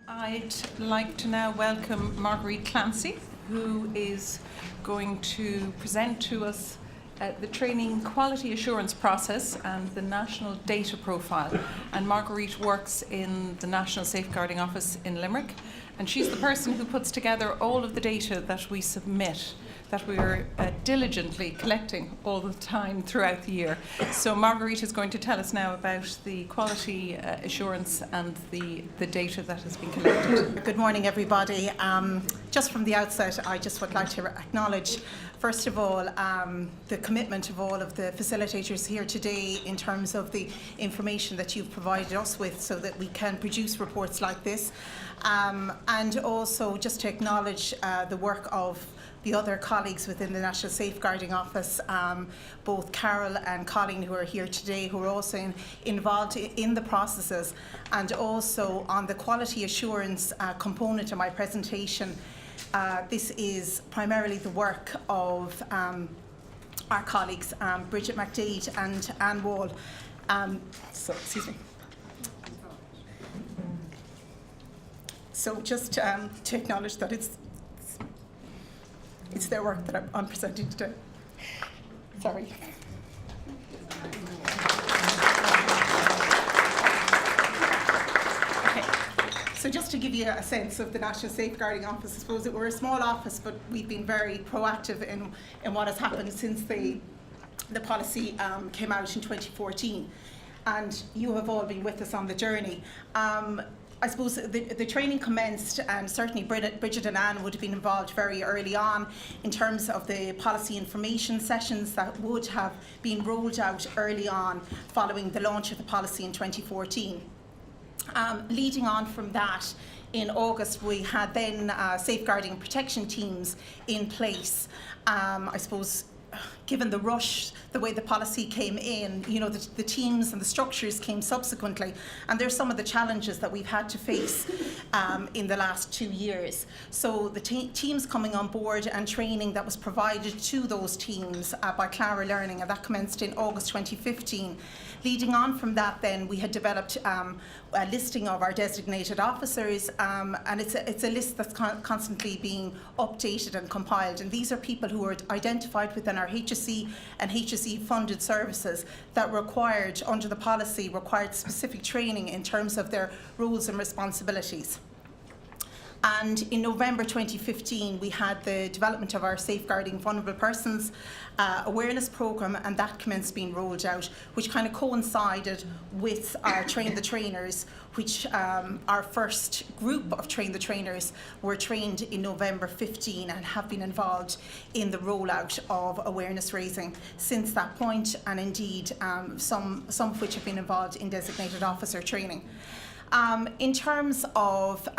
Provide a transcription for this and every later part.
I'd like to now welcome Marguerite Clancy, who is going to present to us the training quality assurance process and the national data profile. And Marguerite works in the National Safeguarding Office in Limerick, and she's the person who puts together all of the data that we submit, that we are diligently collecting all the time throughout the year. So Marguerite is going to tell us now about the quality assurance and the data that has been collected. Good morning, everybody. Just from the outset, I just would like to acknowledge, first of all, the commitment of all of the facilitators here today in terms of the information that you've provided us with so that we can produce reports like this. And also just to acknowledge the work of the other colleagues within the National Safeguarding Office, both Carol and Colleen, who are here today, who are also involved in the processes, and also on the quality assurance component of my presentation. This is primarily the work of our colleagues, Bridget McDade and Anne Wall. Excuse me. So just to acknowledge that it's their work that I'm presenting today. Sorry. Okay. So just to give you a sense of the National Safeguarding Office, I suppose that we're a small office, but we've been very proactive in what has happened since the policy came out in 2014. And you have all been with us on the journey. I suppose the training commenced, and certainly Bridget and Anne would have been involved very early on in terms of the policy information sessions that would have been rolled out early on following the launch of the policy in 2014. Leading on from that, in August we had then safeguarding and protection teams in place. I suppose given the rush, the way the policy came in, you know, the teams and the structures came subsequently, and there's some of the challenges that we've had to face in the last 2 years. So the teams coming on board and training that was provided to those teams by Clara Learning, and that commenced in August 2015. Leading on from that, then we had developed a listing of our designated officers, and it's a list that's constantly being updated and compiled. And these are people who are identified within our HSE and HSE funded services that required, under the policy, required specific training in terms of their roles and responsibilities. And in November 2015, we had the development of our Safeguarding Vulnerable Persons awareness programme, and that commenced being rolled out, which kind of coincided with our Train the Trainers, which our first group of Train the Trainers were trained in November 15 and have been involved in the rollout of awareness raising since that point, and indeed some of which have been involved in designated officer training. In terms of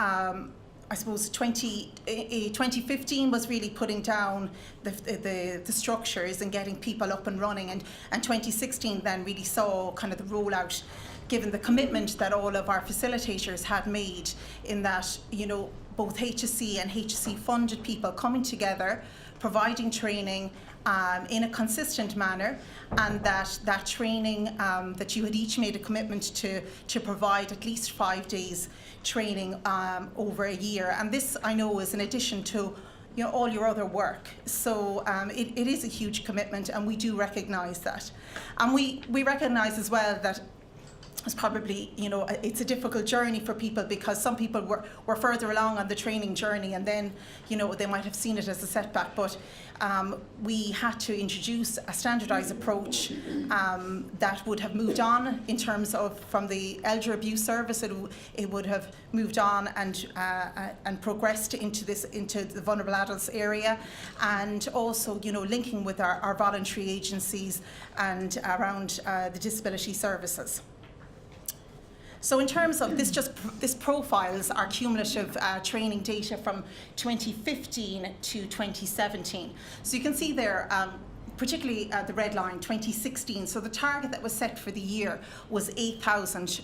I suppose 2015 was really putting down the structures and getting people up and running, and 2016 then really saw kind of the rollout, given the commitment that all of our facilitators had made in that, you know, both HSE and HSE funded people coming together, providing training in a consistent manner, and that training that you had each made a commitment to provide at least 5 days training over a year. And this, I know, is in addition to, you know, all your other work. So it is a huge commitment, and we do recognise that. And we recognise as well that it's probably, you know, it's a difficult journey for people, because some people were further along on the training journey, and then, you know, they might have seen it as a setback. But we had to introduce a standardised approach that would have moved on in terms of, from the elder abuse service, it would have moved on and progressed into the vulnerable adults area, and also, you know, linking with our voluntary agencies and around the disability services. So in terms of this, this profiles our cumulative training data from 2015 to 2017. So you can see there, particularly the red line, 2016. So the target that was set for the year was 8,000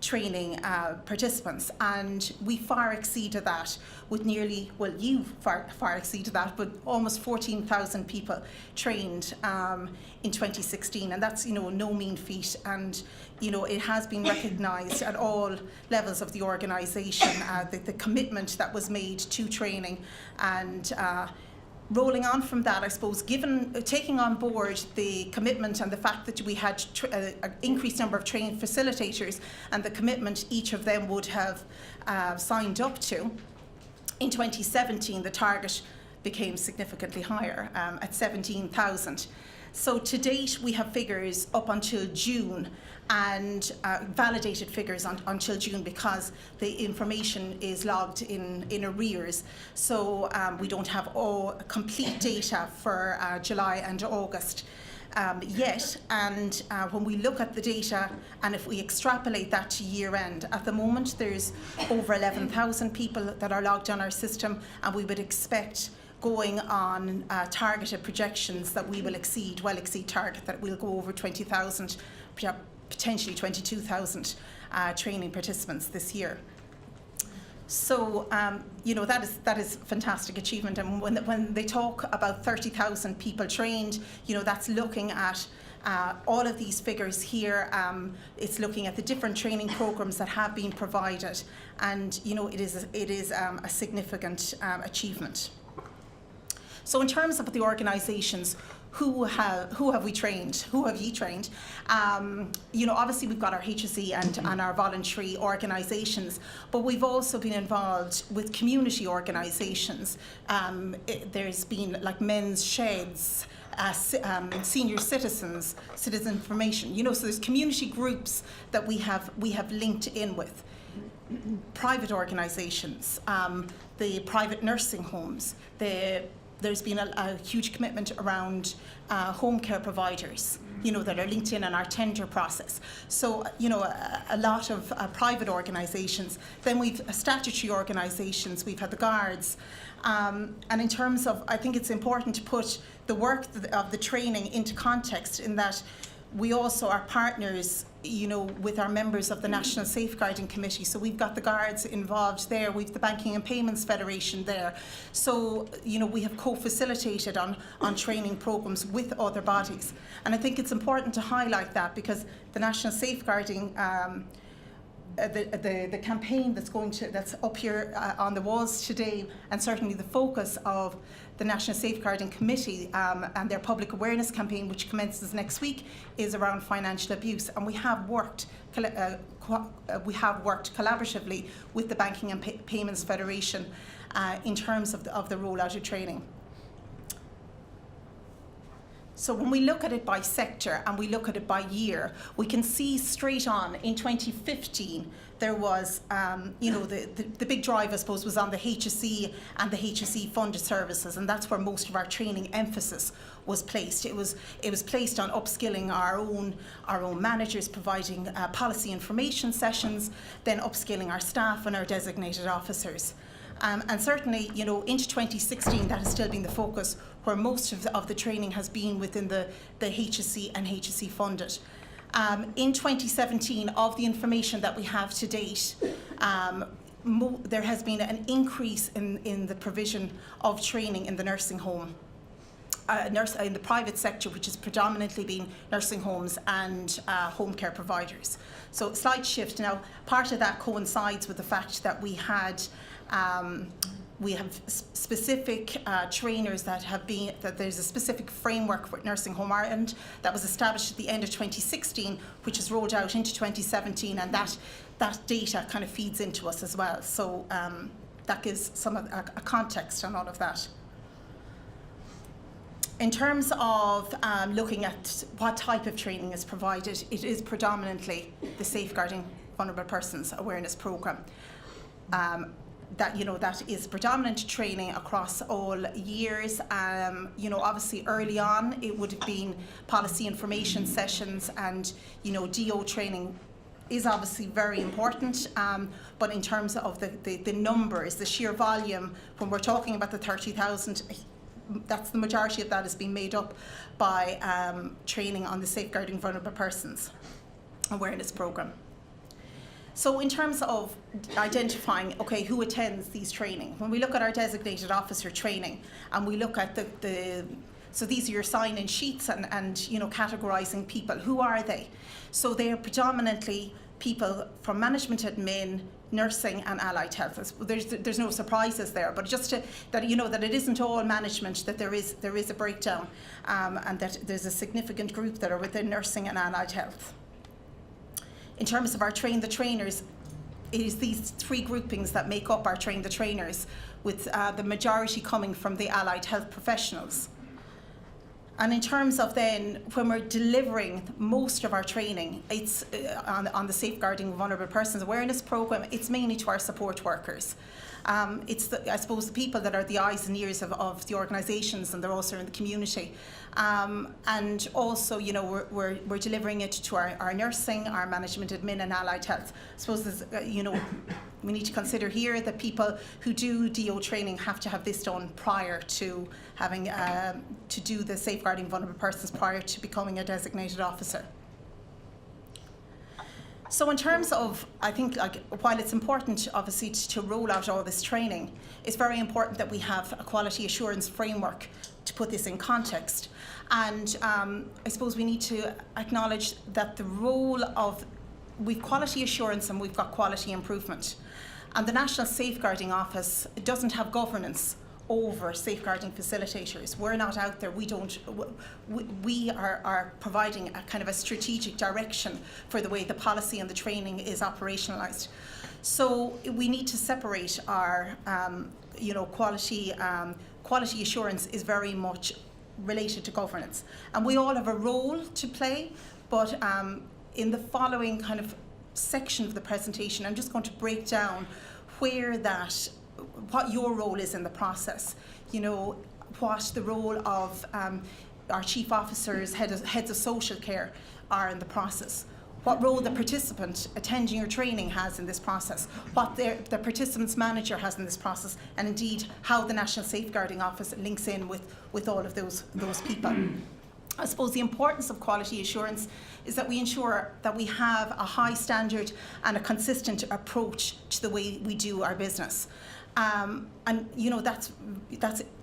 training participants, and we far exceeded that with nearly, well, you far exceeded that, but almost 14,000 people trained in 2016, and that's, you know, no mean feat, and you know, it has been recognised at all levels of the organisation, the commitment that was made to training, and rolling on from that, I suppose, taking on board the commitment and the fact that we had an increased number of trained facilitators and the commitment each of them would have signed up to, in 2017 the target became significantly higher at 17,000. So to date we have figures up until June, and validated figures until June, because the information is logged in arrears. So we don't have all complete data for July and August yet. And when we look at the data, and if we extrapolate that to year end, at the moment there's over 11,000 people that are logged on our system, and we would expect, going on targeted projections, that we will well exceed target, that we'll go over 20,000, potentially 22,000 training participants this year. So you know, that is fantastic achievement, and when they talk about 30,000 people trained, you know, that's looking at all of these figures here. It's looking at the different training programs that have been provided, and you know, it is a significant achievement. So in terms of the organisations, who have we trained? Who have you trained? You know, obviously we've got our HSE and our voluntary organisations, but we've also been involved with community organisations. There's been like men's sheds, senior citizen information. You know, so there's community groups that we have linked in with. Private organisations, the private nursing homes, there's been a huge commitment around home care providers, you know, that are linked in our tender process. So, you know, a lot of private organisations. Then we've statutory organisations, we've had the guards. And in terms of, I think it's important to put the work of the training into context, in that we also are partners, you know, with our members of the National Safeguarding Committee. So we've got the guards involved there, we've the Banking and Payments Federation there. So, you know, we have co-facilitated on training programs with other bodies. And I think it's important to highlight that, because the National Safeguarding the campaign that's up here on the walls today, and certainly the focus of the National Safeguarding Committee and their public awareness campaign, which commences next week, is around financial abuse. And we have worked collaboratively with the Banking and Payments Federation in terms of the rollout of training. So when we look at it by sector and we look at it by year, we can see straight on in 2015 there was, you know, the big drive, I suppose, was on the HSE and the HSE funded services, and that's where most of our training emphasis was placed. It was placed on upskilling our own managers, providing policy information sessions, then upskilling our staff and our designated officers. And certainly, you know, into 2016, that has still been the focus, where most of the training has been within the HSE and HSE funded. In 2017, of the information that we have to date, there has been an increase in the provision of training in the nursing home. In the private sector, which has predominantly been nursing homes and home care providers. So slight shift. Now, part of that coincides with the fact that we have specific trainers that there's a specific framework for Nursing Home Ireland that was established at the end of 2016, which is rolled out into 2017, and that data kind of feeds into us as well. So that gives some of a context on all of that. In terms of looking at what type of training is provided, it is predominantly the Safeguarding Vulnerable Persons Awareness Programme. That is predominant training across all years. You know, obviously early on it would have been policy information sessions, and you know, DO training is obviously very important, but in terms of the numbers, the sheer volume, when we're talking about the 30,000, that's the majority of that has been made up by training on the Safeguarding Vulnerable Persons Awareness Programme. So in terms of identifying, okay, who attends these training, when we look at our designated officer training and we look at so these are your sign-in sheets and you know, categorising people, who are they? So they are predominantly people from management admin, nursing and allied health. There's no surprises there, but just that you know that it isn't all management, that there is a breakdown, and that there's a significant group that are within nursing and allied health. In terms of our train the trainers, it is these three groupings that make up our train the trainers, with the majority coming from the allied health professionals. And in terms of then, when we're delivering most of our training, it's on the Safeguarding Vulnerable Persons Awareness Programme, it's mainly to our support workers. It's, I suppose, the people that are the eyes and ears of the organisations, and they're also in the community. And also, you know, we're delivering it to our nursing, our management admin and allied health. I suppose there's, you know, we need to consider here that people who do DO training have to have this done prior to having to do the Safeguarding Vulnerable Persons prior to becoming a designated officer. So in terms of, I think, like, while it's important obviously to roll out all this training, it's very important that we have a quality assurance framework to put this in context. And I suppose we need to acknowledge that the role of, we've quality assurance and we've got quality improvement. And the National Safeguarding Office doesn't have governance over safeguarding facilitators. We're not out there, we are providing a kind of a strategic direction for the way the policy and the training is operationalised. So we need to separate our, you know, quality assurance is very much related to governance. And we all have a role to play, but in the following kind of section of the presentation, I'm just going to break down what your role is in the process, you know, what the role of our chief officers, heads of social care are in the process, what role the participant attending your training has in this process, what the participant's manager has in this process, and indeed how the National Safeguarding Office links in with all of those people. I suppose the importance of quality assurance is that we ensure that we have a high standard and a consistent approach to the way we do our business. And you know, that's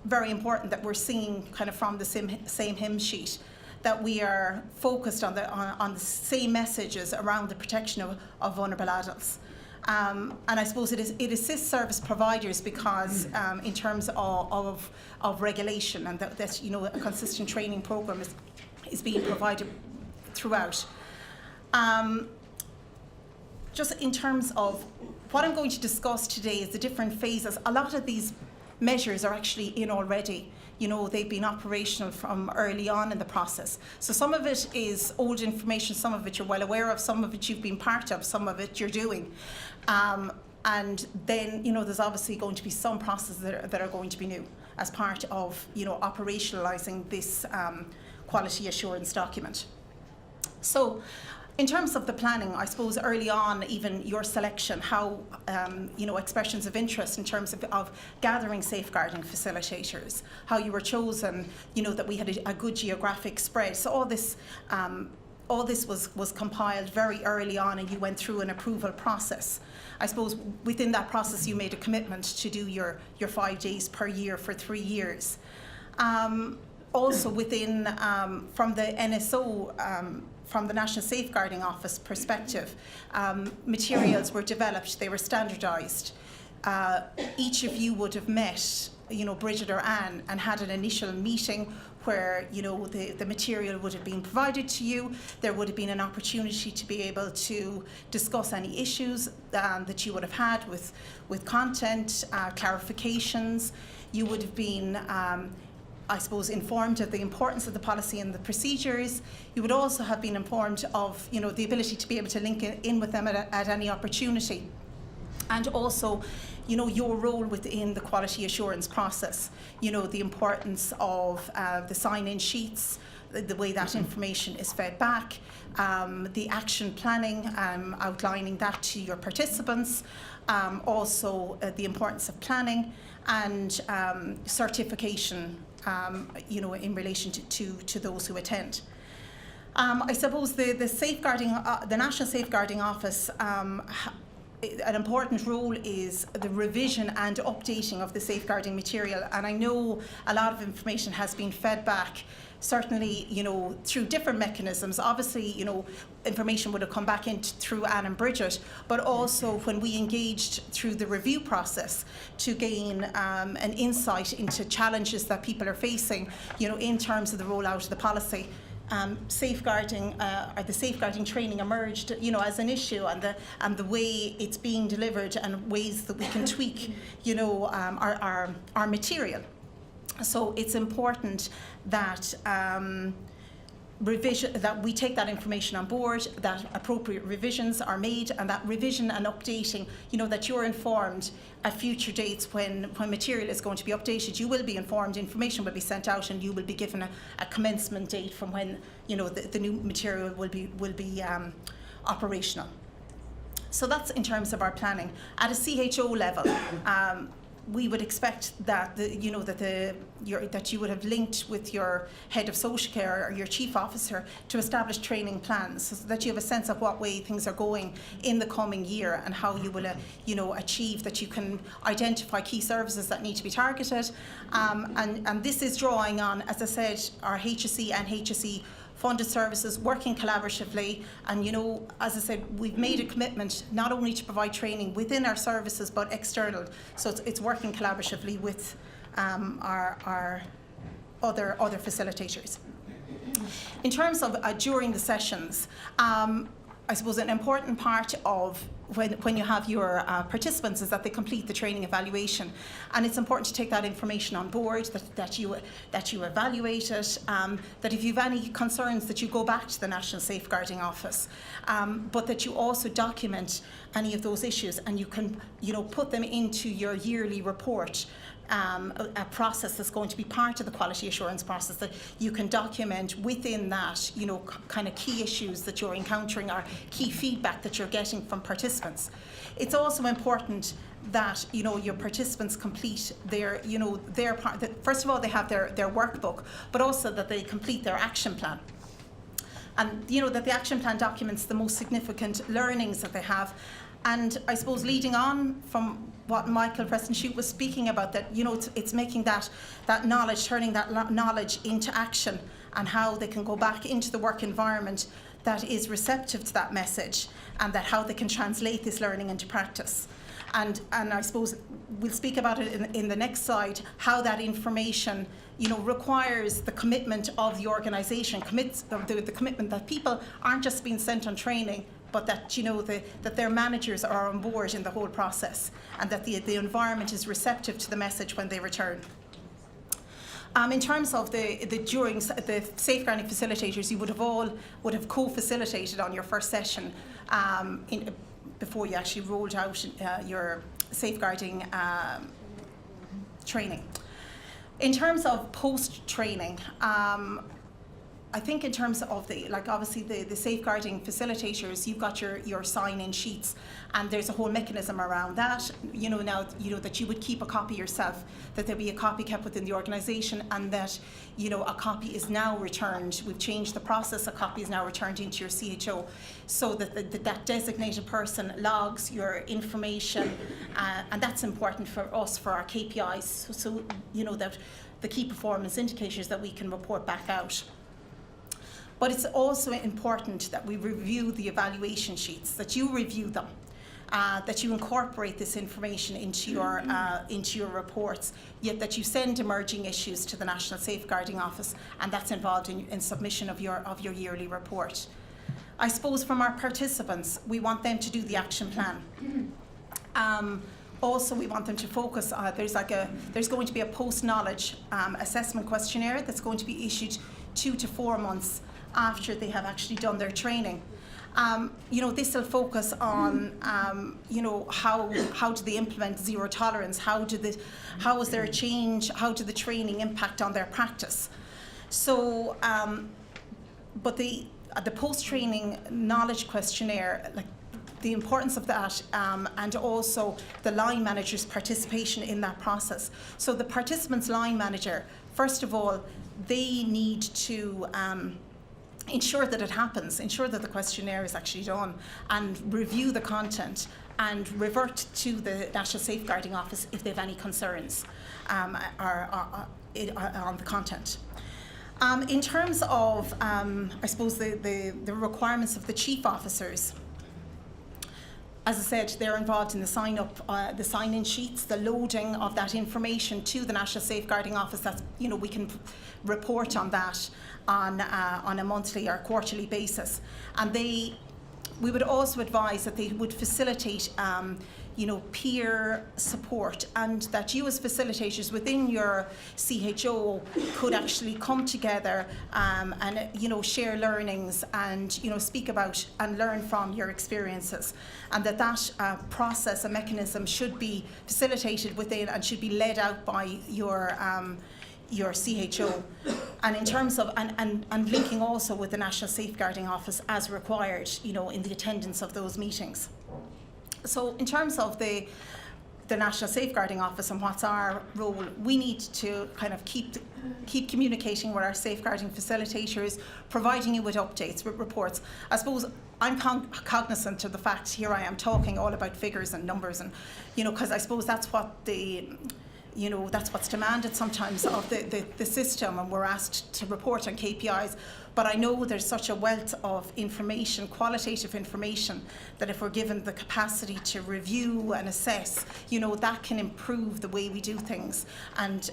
very important, that we're singing kind of from the same hymn sheet, that we are focused on the same messages around the protection of vulnerable adults. And I suppose it assists service providers because in terms of regulation, and that you know, a consistent training programme is being provided throughout. Just in terms of what I'm going to discuss today is the different phases. A lot of these measures are actually in already. You know, they've been operational from early on in the process. So some of it is old information, some of it you're well aware of, some of it you've been part of, some of it you're doing. And then, you know, there's obviously going to be some processes that are going to be new as part of, you know, operationalising this quality assurance document. So in terms of the planning, I suppose early on, even your selection, how, you know, expressions of interest in terms of gathering safeguarding facilitators, how you were chosen, you know, that we had a good geographic spread. So all this was compiled very early on, and you went through an approval process. I suppose within that process you made a commitment to do your 5 days per year for 3 years. Also within, from the NSO, from the National Safeguarding Office perspective, materials were developed, they were standardised. Each of you would have met, you know, Bridget or Anne, and had an initial meeting where, you know, the material would have been provided to you. There would have been an opportunity to be able to discuss any issues that you would have had with content, clarifications. You would have been I suppose, informed of the importance of the policy and the procedures. You would also have been informed of, you know, the ability to be able to link in with them at any opportunity. And also, you know, your role within the quality assurance process, you know, the importance of the sign-in sheets, the way that information is fed back, the action planning, outlining that to your participants, also the importance of planning, and certification, you know, in relation to those who attend. I suppose the safeguarding, the National Safeguarding Office, an important role is the revision and updating of the safeguarding material. And I know a lot of information has been fed back, certainly, through different mechanisms. Obviously, information would have come back in through Anne and Bridget, but also when we engaged through the review process to gain an insight into challenges that people are facing, in terms of the rollout of the policy. Safeguarding or the safeguarding training emerged, as an issue, and the way it's being delivered and ways that we can tweak, our material. So it's important that that we take that information on board, that appropriate revisions are made, and that revision and updating, that you're informed at future dates when material is going to be updated. You will be informed, information will be sent out, and you will be given a commencement date from when the new material will be operational. So that's in terms of our planning. At a CHO level, we would expect that that you would have linked with your head of social care or your chief officer to establish training plans, so that you have a sense of what way things are going in the coming year and how you will achieve that. You can identify key services that need to be targeted, and this is drawing on, as I said, our HSE and HSE funded services working collaboratively. And as I said, we've made a commitment not only to provide training within our services but external, so it's working collaboratively with our other facilitators. In terms of during the sessions, I suppose an important part of when you have your participants is that they complete the training evaluation, and it's important to take that information on board, that you evaluate it, that if you have any concerns that you go back to the National Safeguarding Office, but that you also document any of those issues, and you can put them into your yearly report. A process that's going to be part of the quality assurance process, that you can document within that, kind of key issues that you're encountering or key feedback that you're getting from participants. It's also important that your participants complete their part. First of all, they have their workbook, but also that they complete their action plan. And that the action plan documents the most significant learnings that they have. And I suppose leading on from what Michael Preston-Shute was speaking about, that it's making that knowledge, turning that knowledge into action, and how they can go back into the work environment that is receptive to that message, and that how they can translate this learning into practice. And I suppose we'll speak about it in the next slide, how that information requires the commitment of the organisation, the commitment that people aren't just being sent on training, but that that their managers are on board in the whole process, and that the environment is receptive to the message when they return. In terms of the safeguarding facilitators, you would have co-facilitated on your first session before you actually rolled out your safeguarding training. In terms of post-training, I think in terms of obviously the safeguarding facilitators, you've got your sign-in sheets, and there's a whole mechanism around that. Now that you would keep a copy yourself, that there'll be a copy kept within the organisation, and that a copy is now returned. We've changed the process. A copy is now returned into your CHO, so that that designated person logs your information, and that's important for us for our KPIs. So that the key performance indicators that we can report back out. But it's also important that we review the evaluation sheets, that you review them, that you incorporate this information into your reports, yet that you send emerging issues to the National Safeguarding Office, and that's involved in submission of your yearly report. I suppose from our participants, we want them to do the action plan. Also, we want them to focus on, there's going to be a post-knowledge assessment questionnaire that's going to be issued 2 to 4 months after they have actually done their training. This will focus on, how do they implement zero tolerance? How is there a change? How did the training impact on their practice? So, but the post-training knowledge questionnaire, the importance of that, and also the line manager's participation in that process. So the participant's line manager, first of all, they need to ensure that it happens, ensure that the questionnaire is actually done, and review the content and revert to the National Safeguarding Office if they have any concerns on the content. In terms of, I suppose, the requirements of the chief officers, as I said, they're involved in the sign-up, the sign-in sheets, the loading of that information to the National Safeguarding Office. That's, we can report on that on a monthly or quarterly basis. And we would also advise that they would facilitate peer support, and that you as facilitators within your CHO could actually come together and share learnings and speak about and learn from your experiences, and that process and mechanism should be facilitated within and should be led out by your CHO, and in terms of and linking also with the National Safeguarding Office as required, in the attendance of those meetings. So in terms of the National Safeguarding Office and what's our role, we need to kind of keep communicating with our safeguarding facilitators, providing you with updates, with reports. I suppose I'm cognizant of the fact here I am talking all about figures and numbers, and because I suppose that's what that's what's demanded sometimes of the system, and we're asked to report on KPIs. But I know there's such a wealth of information, qualitative information, that if we're given the capacity to review and assess, that can improve the way we do things, and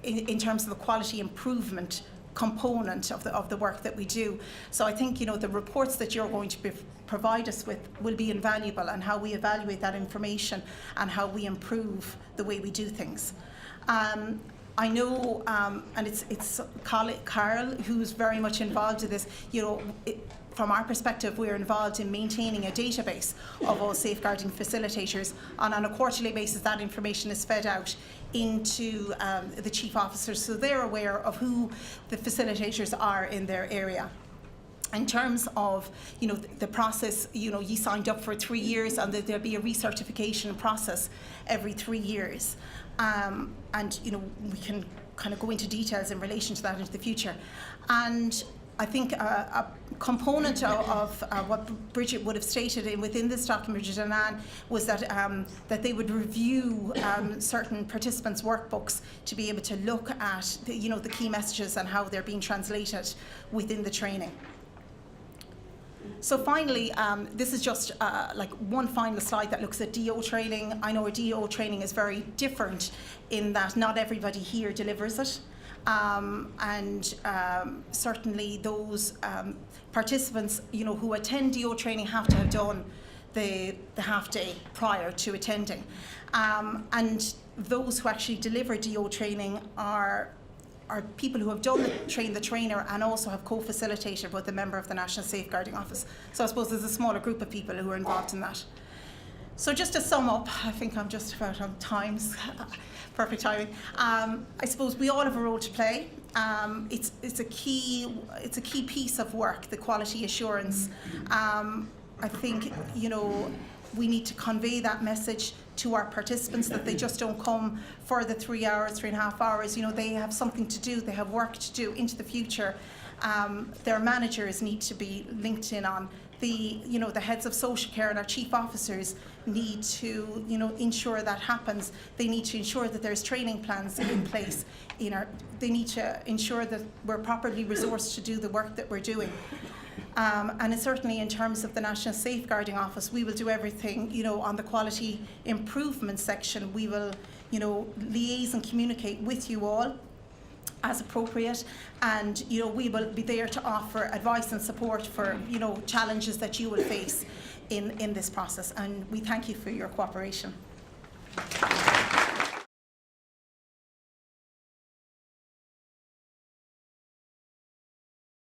in terms of the quality improvement component of the work that we do. So I think the reports that you're going to provide us with will be invaluable, and how we evaluate that information and how we improve the way we do things. I know, and it's Carl who's very much involved in this. From our perspective, we're involved in maintaining a database of all safeguarding facilitators, and on a quarterly basis that information is fed out into the chief officers, so they're aware of who the facilitators are in their area. In terms of the process, you signed up for 3 years, and there'll be a recertification process every 3 years, and we can kind of go into details in relation to that into the future. And I think a component of what Bridget would have stated within this document, Bridget and Anne, was that that they would review certain participants' workbooks to be able to look at the key messages and how they're being translated within the training. So finally, this is just like one final slide that looks at DO training. I know our DO training is very different in that not everybody here delivers it. Certainly those participants who attend DO training have to have done the half day prior to attending. And those who actually deliver DO training are people who have trained the trainer and also have co-facilitated with a member of the National Safeguarding Office. So I suppose there's a smaller group of people who are involved in that. So just to sum up, I think I'm just about on times, perfect timing. I suppose we all have a role to play. It's a key piece of work, the quality assurance. I think we need to convey that message to our participants, that they just don't come for the 3 hours, 3.5 hours. They have something to do, they have work to do into the future. Their managers need to be linked in on. The heads of social care and our chief officers need to ensure that happens. They need to ensure that there's training plans in place. They need to ensure that we're properly resourced to do the work that we're doing. And it's certainly in terms of the National Safeguarding Office, we will do everything, on the quality improvement section. We will, liaise and communicate with you all as appropriate, and we will be there to offer advice and support for challenges that you will face in this process, and we thank you for your cooperation.